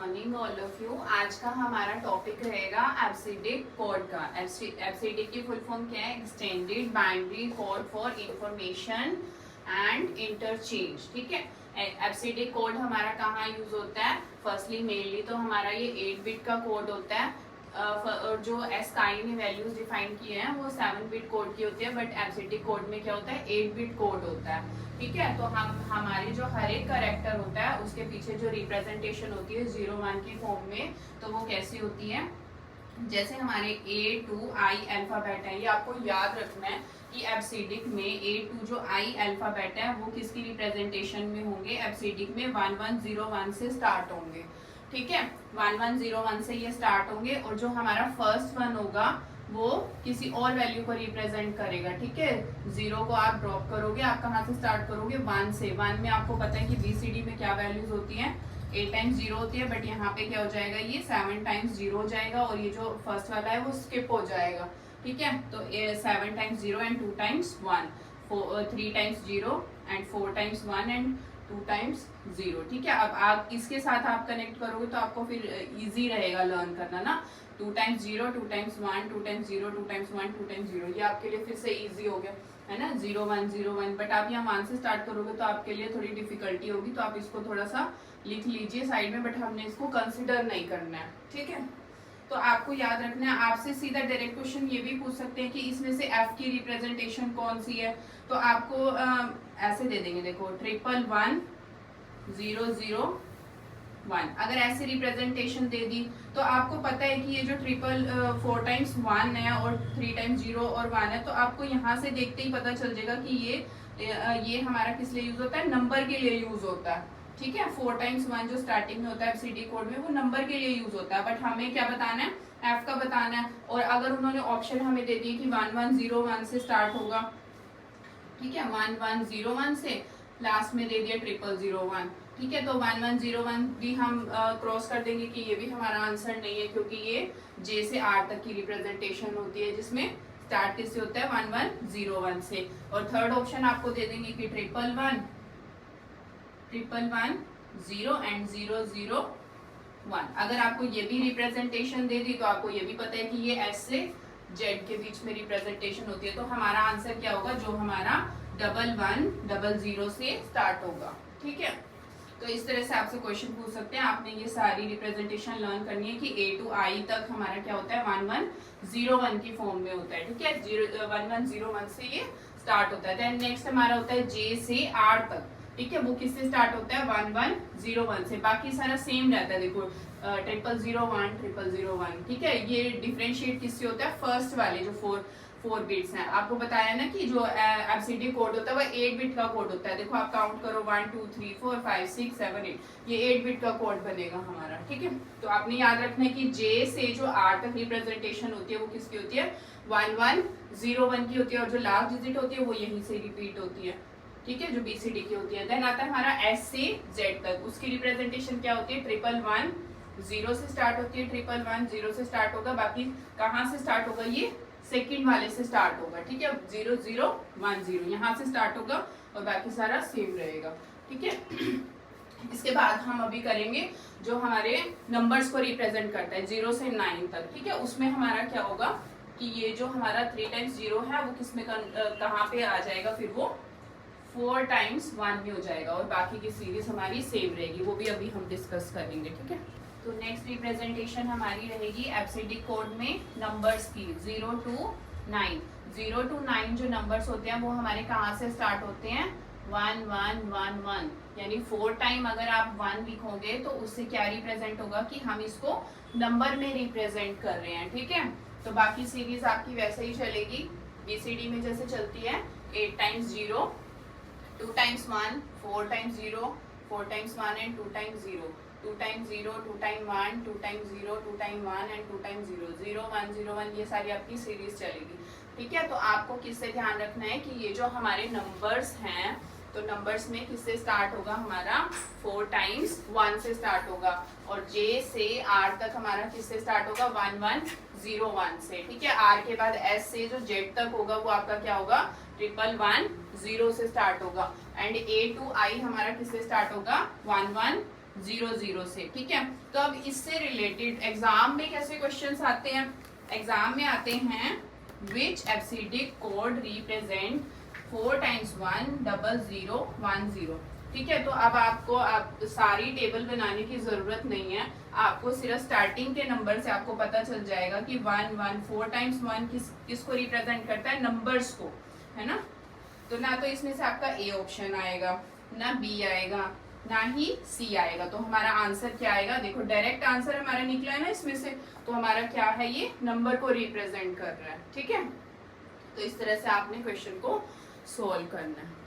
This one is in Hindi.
Morning all of you. आज का हमारा टॉपिक रहेगा एब्सिडिक कोड का। एब्सिडिक की फुल फॉर्म क्या है? Extended binary code for information and interchange. ठीक है, एब्सिडिक कोड हमारा कहाँ यूज होता है? फर्स्टली मेनली तो हमारा ये 8 बिट का कोड होता है और जो एस्काई ने वैल्यूज डिफाइन किए हैं वो 7 बिट कोड की होती है, बट एब्सिडिक कोड में क्या होता है? 8 बिट कोड होता है। ठीक है, तो हम हमारे जो हर एक करेक्टर होता है उसके पीछे जो रिप्रेजेंटेशन होती है 0-1 की फॉर्म में, तो वो कैसी होती है? जैसे हमारे A to I अल्फाबेट है, ये आपको याद रखना है कि एब्सिडिक में A to जो I अल्फाबेट है वो किसकी रिप्रेजेंटेशन में होंगे? एब्सिडिक में 1101 से स्टार्ट होंगे। ठीक है, 1101 से ये स्टार्ट होंगे और जो हमारा फर्स्ट वन होगा वो किसी और वैल्यू को रिप्रेजेंट करेगा। ठीक है, 0 को आप ड्रॉप करोगे, आप कहाँ से स्टार्ट करोगे? 1 से। 1 में आपको पता है कि BCD में क्या वैल्यूज होती हैं? 8 टाइम्स 0 होती है, बट यहाँ पे क्या हो जाएगा? ये 7 टाइम्स 0 हो जाएगा और ये जो फर्स्ट वाला है वो स्किप हो जाएगा। ठीक है, तो 7 times 0 and 2 times 1, 3 times 0 and 4 times 1 and 2 times 0। ठीक है, अब आप इसके साथ आप कनेक्ट करोगे तो आपको फिर इजी रहेगा लर्न करना ना। 2 times 0, 2 times 1, 2 times 0, 2 times 1, 2 times 0, ये आपके लिए फिर से इजी हो गया है ना। 0 1 0 1, बट आप यहाँ 1 से स्टार्ट करोगे तो आपके लिए थोड़ी डिफिकल्टी होगी, तो आप इसको थोड़ा सा लिख लीजिए साइड में, बट हमने इसको कंसिडर नहीं करना है। ठीक है, तो आपको याद रखना है। आपसे सीधा डायरेक्ट क्वेश्चन ये भी पूछ सकते हैं कि इसमें से F की रिप्रेजेंटेशन कौन सी है, तो आपको ऐसे दे देंगे, देखो 111 0 0 1। अगर ऐसे रिप्रेजेंटेशन दे दी तो आपको पता है कि ये जो 4 टाइम्स 1 है और 3 टाइम्स 0 और 1 है, तो आपको यहाँ से देखते ही पता चल जाएगा कि ये हमारा किस लिए यूज होता है? नंबर के लिए यूज होता है। ठीक है, 4 टाइम्स 1 जो स्टार्टिंग में होता है एब्सिडी कोड में, वो नंबर के लिए यूज होता है, बट हमें क्या बताना है? F का बताना है। और अगर उन्होंने ऑप्शन हमें दे दिए कि 1101 से स्टार्ट होगा, ठीक है, 1101 से लास्ट में दे दिया 0001। ठीक है, तो 1101 भी हम क्रॉस कर देंगे कि ये भी हमारा आंसर नहीं है, क्योंकि ये J से R तक की रिप्रेजेंटेशन होती है, जिसमें स्टार्ट किससे होता है? 1101 से। और थर्ड ऑप्शन आपको दे देंगे कि 111 111 0 एंड 001। अगर आपको ये भी रिप्रेजेंटेशन दे दी तो आपको ये भी पता है कि ये S से Z के बीच में रिप्रेजेंटेशन होती है, तो हमारा आंसर क्या होगा? जो हमारा 1100 से स्टार्ट होगा। ठीक है, तो इस तरह से आपसे क्वेश्चन पूछ सकते हैं। आपने ये सारी रिप्रेजेंटेशन लर्न करनी है कि A to I तक हमारा क्या होता है? 1101 की फॉर्म में होता है। ठीक है, 1101 से ये स्टार्ट होता है। देन नेक्स्ट हमारा होता है J से R तक। ठीक है, वो किससे स्टार्ट होता है? 1101 से। बाकी सारा सेम रहता है, देखो 0001 0001। ठीक है, ये डिफरेंशिएट किससे होता है? फर्स्ट वाले जो 4 बिट्स हैं। आपको बताया ना कि जो एब्सिडी कोड होता है वो 8 बिट का कोड होता है। देखो आप काउंट करो 1 2 3 4 5 6 7 8, ये 8 बिट का कोड बनेगा हमारा। ठीक है, तो आपने याद रखना है कि J से जो R तक रिप्रेजेंटेशन होती है वो किसकी होती है? 1101 की होती है, और जो लास्ट डिजिट होती है वो यहीं से रिपीट होती है। ठीक है, जो BCD की होती है। देन आता है हमारा S से Z तक, उसकी रिप्रेजेंटेशन क्या होती है? 111 0 से स्टार्ट होती है, 111 0 से स्टार्ट होगा, बाकी कहाँ से स्टार्ट होगा? ये सेकंड वाले से स्टार्ट होगा। ठीक है, 0010 यहाँ से स्टार्ट होगा और बाकी सारा सेम रहेगा। ठीक है, इसके बाद हम अभी करेंगे जो हमारे नंबर्स को रिप्रेजेंट करता है 0 से 9 तक। ठीक है, उसमें हमारा क्या होगा कि ये जो हमारा 3 टाइम्स 0 है वो किसमें कहाँ पे आ जाएगा? फिर वो 4 टाइम्स 1 में हो जाएगा, और बाकी की सीरीज हमारी सेम रहेगी, वो भी अभी हम डिस्कस करेंगे। ठीक है, तो नेक्स्ट रिप्रेजेंटेशन हमारी रहेगी एब्सिडिक कोड में नंबर्स की 0 to 9। 0 to 9 जो नंबर्स होते हैं वो हमारे कहाँ से स्टार्ट होते हैं? 1 1 1 1, यानी 4 टाइम अगर आप 1 लिखोगे तो उससे क्या रिप्रेजेंट होगा कि हम इसको नंबर में रिप्रेजेंट कर रहे हैं। ठीक है, तो बाकी सीरीज आपकी वैसे ही चलेगी BCD में जैसे चलती है। 8 times 0, 2 times 1, 4 times 0, 4 times 1 and 2 times 0, 2 times 0, 2 time 1, 2 times 0, 2 time 1 and 2 times 0, 0 1 0 1, ये सारी आपकी सीरीज चलेगी। ठीक है, तो आपको किससे ध्यान रखना है कि ये जो हमारे नंबर्स हैं, तो नंबर्स में किससे स्टार्ट होगा? हमारा 4 टाइम्स 1 से स्टार्ट होगा, और J से R तक हमारा किससे स्टार्ट होगा? 1101 से। ठीक है, R के बाद S से जो Z तक होगा वो आपका क्या होगा? 111 0 से स्टार्ट होगा, एंड A to I हमारा किससे स्टार्ट होगा? 11 00 से, ठीक है। तो अब इससे रिलेटेड एग्जाम में कैसे क्वेश्चंस आते हैं, एग्जाम में आते हैं विच एफसीडी कोड रिप्रेजेंट 4 टाइम्स 1 0010, ठीक है। तो अब आपको सारी टेबल बनाने की जरूरत नहीं है, आपको सिर्फ स्टार्टिंग के नंबर से आपको पता चल जाएगा कि 1 1 4 टाइम्स 1 किसको रिप्रेजेंट करता है, नंबर्स को, है ना। तो ना तो इसमें से आपका ए ऑप्शन आएगा, ना बी आएगा, ना ही सी आएगा। तो हमारा आंसर क्या आएगा, देखो डायरेक्ट आंसर हमारा निकला है ना इसमें से, तो हमारा क्या है, ये नंबर को रिप्रेजेंट कर रहा है, ठीक है। तो इस तरह से आपने क्वेश्चन को सोल्व करना है।